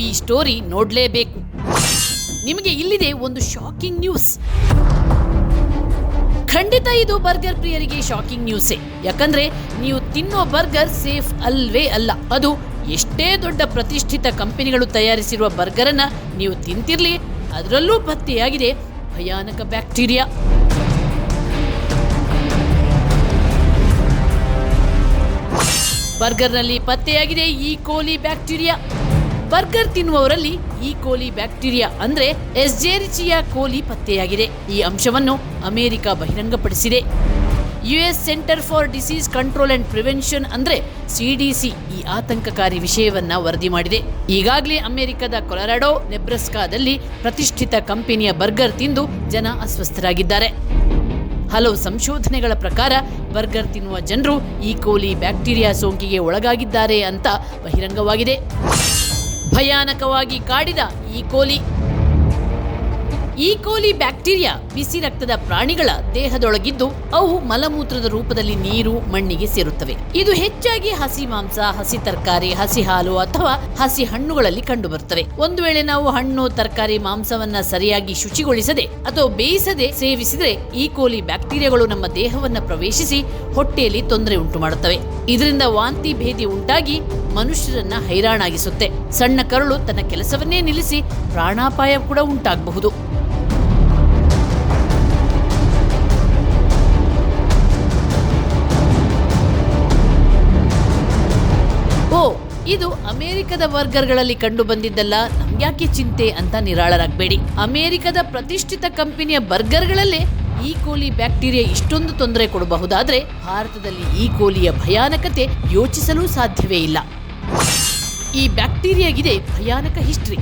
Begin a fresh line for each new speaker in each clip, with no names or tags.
ಈ ಸ್ಟೋರಿ ನೋಡ್ಲೇಬೇಕು. ನಿಮಗೆ ಇಲ್ಲಿದೆ ಒಂದು ಶಾಕಿಂಗ್ ನ್ಯೂಸ್. ಖಂಡಿತ ಇದು ಬರ್ಗರ್ ಪ್ರಿಯರಿಗೆ ಶಾಕಿಂಗ್ ನ್ಯೂಸೇ. ಯಾಕಂದ್ರೆ ನೀವು ತಿನ್ನೋ ಬರ್ಗರ್ ಸೇಫ್ ಅಲ್ವೇ ಅಲ್ಲ. ಅದು ಎಷ್ಟೇ ದೊಡ್ಡ ಪ್ರತಿಷ್ಠಿತ ಕಂಪನಿಗಳು ತಯಾರಿಸಿರುವ ಬರ್ಗರ್ ಅನ್ನ ನೀವು ತಿಂತಿರ್ಲಿ, ಅದರಲ್ಲೂ ಪತ್ತೆಯಾಗಿದೆ ಭಯಾನಕ ಬ್ಯಾಕ್ಟೀರಿಯಾ. ಬರ್ಗರ್ನಲ್ಲಿ ಪತ್ತೆಯಾಗಿದೆ ಈ ಕೋಲಿ ಬ್ಯಾಕ್ಟೀರಿಯಾ. ಬರ್ಗರ್ ತಿನ್ನುವವರಲ್ಲಿ ಈ ಕೋಲಿ ಬ್ಯಾಕ್ಟೀರಿಯಾ ಅಂದ್ರೆ ಎಸ್ಜೆರಿಚಿಯಾ ಕೋಲಿ ಪತ್ತೆಯಾಗಿದೆ. ಈ ಅಂಶವನ್ನು ಅಮೆರಿಕ ಬಹಿರಂಗಪಡಿಸಿದೆ. US Centre for Disease Control and Prevention ಅಂದ್ರೆ ಸಿಡಿಸಿ ಈ ಆತಂಕಕಾರಿ ವಿಷಯವನ್ನ ವರದಿ ಮಾಡಿದೆ. ಈಗಾಗಲೇ ಅಮೆರಿಕದ ಕೊಲರಾಡೋ, ನೆಬ್ರಾಸ್ಕಾದಲ್ಲಿ ಪ್ರತಿಷ್ಠಿತ ಕಂಪನಿಯ ಬರ್ಗರ್ ತಿಂದು ಜನ ಅಸ್ವಸ್ಥರಾಗಿದ್ದಾರೆ. ಹಲವು ಸಂಶೋಧನೆಗಳ ಪ್ರಕಾರ ಬರ್ಗರ್ ತಿನ್ನುವ ಜನರು ಈ ಕೋಲಿ ಬ್ಯಾಕ್ಟೀರಿಯಾ ಸೋಂಕಿಗೆ ಒಳಗಾಗಿದ್ದಾರೆ ಅಂತ ಬಹಿರಂಗವಾಗಿದೆ. ಭಯಾನಕವಾಗಿ ಕಾಡಿದ ಈ ಕೋಲಿ ಬ್ಯಾಕ್ಟೀರಿಯಾ ಬಿಸಿ ರಕ್ತದ ಪ್ರಾಣಿಗಳ ದೇಹದೊಳಗಿದ್ದು ಅವು ಮಲಮೂತ್ರದ ರೂಪದಲ್ಲಿ ನೀರು, ಮಣ್ಣಿಗೆ ಸೇರುತ್ತವೆ. ಇದು ಹೆಚ್ಚಾಗಿ ಹಸಿ ಮಾಂಸ, ಹಸಿ ತರಕಾರಿ, ಹಸಿ ಹಾಲು ಅಥವಾ ಹಸಿ ಹಣ್ಣುಗಳಲ್ಲಿ ಕಂಡುಬರುತ್ತವೆ. ಒಂದು ವೇಳೆ ನಾವು ಹಣ್ಣು, ತರಕಾರಿ, ಮಾಂಸವನ್ನ ಸರಿಯಾಗಿ ಶುಚಿಗೊಳಿಸದೆ ಅಥವಾ ಬೇಯಿಸದೆ ಸೇವಿಸಿದರೆ ಈ ಕೋಲಿ ಬ್ಯಾಕ್ಟೀರಿಯಾಗಳು ನಮ್ಮ ದೇಹವನ್ನ ಪ್ರವೇಶಿಸಿ ಹೊಟ್ಟೆಯಲ್ಲಿ ತೊಂದರೆ ಉಂಟು ಮಾಡುತ್ತವೆ. ಇದರಿಂದ ವಾಂತಿ ಭೇದಿ ಉಂಟಾಗಿ ಮನುಷ್ಯರನ್ನ ಹೈರಾಣಾಗಿಸುತ್ತೆ. ಸಣ್ಣ ಕರುಳು ತನ್ನ ಕೆಲಸವನ್ನೇ ನಿಲ್ಲಿಸಿ ಪ್ರಾಣಾಪಾಯ ಕೂಡ ಉಂಟಾಗಬಹುದು. ಇದು ಅಮೆರಿಕದ ಬರ್ಗರ್ಗಳಲ್ಲಿ ಕಂಡು ಬಂದಿದ್ದಲ್ಲ, ನಮ್ಗ್ಯಾಕೆ ಚಿಂತೆ ಅಂತ ನಿರಾಳರಾಗಬೇಡಿ. ಅಮೆರಿಕದ ಪ್ರತಿಷ್ಠಿತ ಕಂಪನಿಯ ಬರ್ಗರ್ಗಳಲ್ಲೇ ಈ ಕೋಲಿ ಬ್ಯಾಕ್ಟೀರಿಯಾ ಇಷ್ಟೊಂದು ತೊಂದರೆ ಕೊಡಬಹುದಾದ್ರೆ ಭಾರತದಲ್ಲಿ ಈ ಕೋಲಿಯ ಭಯಾನಕತೆ ಯೋಚಿಸಲು ಸಾಧ್ಯವೇ ಇಲ್ಲ. ಈ ಬ್ಯಾಕ್ಟೀರಿಯಾಗಿದೆ ಭಯಾನಕ ಹಿಸ್ಟ್ರಿ.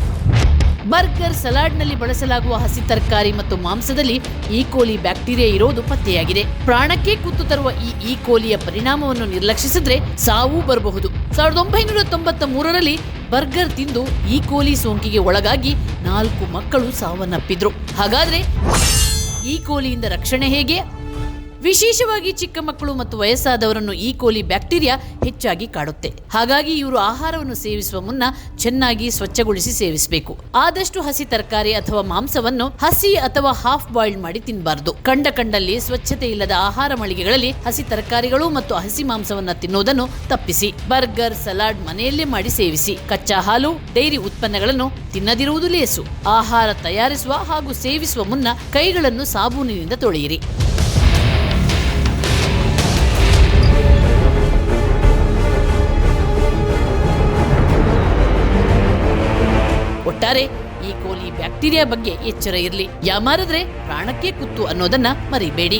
ಬರ್ಗರ್, ಸಲಾಡ್ನಲ್ಲಿ ಬಳಸಲಾಗುವ ಹಸಿ ತರಕಾರಿ ಮತ್ತು ಮಾಂಸದಲ್ಲಿ ಈ ಕೋಲಿ ಬ್ಯಾಕ್ಟೀರಿಯಾ ಇರೋದು ಪತ್ತೆಯಾಗಿದೆ. ಪ್ರಾಣಕ್ಕೆ ಕುತ್ತು ತರುವ ಈ ಕೋಲಿಯ ಪರಿಣಾಮವನ್ನು ನಿರ್ಲಕ್ಷಿಸಿದ್ರೆ ಸಾವು ಬರಬಹುದು. 1993ರಲ್ಲಿ ಬರ್ಗರ್ ತಿಂದು ಈ ಕೋಲಿ ಸೋಂಕಿಗೆ ಒಳಗಾಗಿ 4 ಮಕ್ಕಳು ಸಾವನ್ನಪ್ಪಿದ್ರು. ಹಾಗಾದ್ರೆ ಈ ಕೋಲಿಯಿಂದ ರಕ್ಷಣೆ ಹೇಗೆ? ವಿಶೇಷವಾಗಿ ಚಿಕ್ಕ ಮಕ್ಕಳು ಮತ್ತು ವಯಸ್ಸಾದವರನ್ನು ಈ ಕೋಲಿ ಬ್ಯಾಕ್ಟೀರಿಯಾ ಹೆಚ್ಚಾಗಿ ಕಾಡುತ್ತೆ. ಹಾಗಾಗಿ ಇವರು ಆಹಾರವನ್ನು ಸೇವಿಸುವ ಮುನ್ನ ಚೆನ್ನಾಗಿ ಸ್ವಚ್ಛಗೊಳಿಸಿ ಸೇವಿಸಬೇಕು. ಆದಷ್ಟು ಹಸಿ ತರಕಾರಿ ಅಥವಾ ಮಾಂಸವನ್ನು ಹಸಿ ಅಥವಾ ಹಾಫ್ ಬಾಯ್ಲ್ಡ್ ಮಾಡಿ ತಿನ್ನಬಾರದು. ಕಂಡಲ್ಲಿ ಸ್ವಚ್ಛತೆ ಇಲ್ಲದ ಆಹಾರ ಮಳಿಗೆಗಳಲ್ಲಿ ಹಸಿ ತರಕಾರಿಗಳು ಮತ್ತು ಹಸಿ ಮಾಂಸವನ್ನ ತಿನ್ನುವುದನ್ನು ತಪ್ಪಿಸಿ. ಬರ್ಗರ್, ಸಲಾಡ್ ಮನೆಯಲ್ಲೇ ಮಾಡಿ ಸೇವಿಸಿ. ಕಚ್ಚಾ ಹಾಲು, ಡೈರಿ ಉತ್ಪನ್ನಗಳನ್ನು ತಿನ್ನದಿರುವುದು ಲೇಸು. ಆಹಾರ ತಯಾರಿಸುವ ಹಾಗೂ ಸೇವಿಸುವ ಮುನ್ನ ಕೈಗಳನ್ನು ಸಾಬೂನಿನಿಂದ ತೊಳೆಯಿರಿ. ಒಟ್ಟಾರೆ ಈ ಕೋಲಿ ಬ್ಯಾಕ್ಟೀರಿಯಾ ಬಗ್ಗೆ ಎಚ್ಚರ ಇರಲಿ. ಯಾಮಾರಿದ್ರೆ ಪ್ರಾಣಕ್ಕೆ ಕುತ್ತು ಅನ್ನೋದನ್ನ ಮರಿಬೇಡಿ.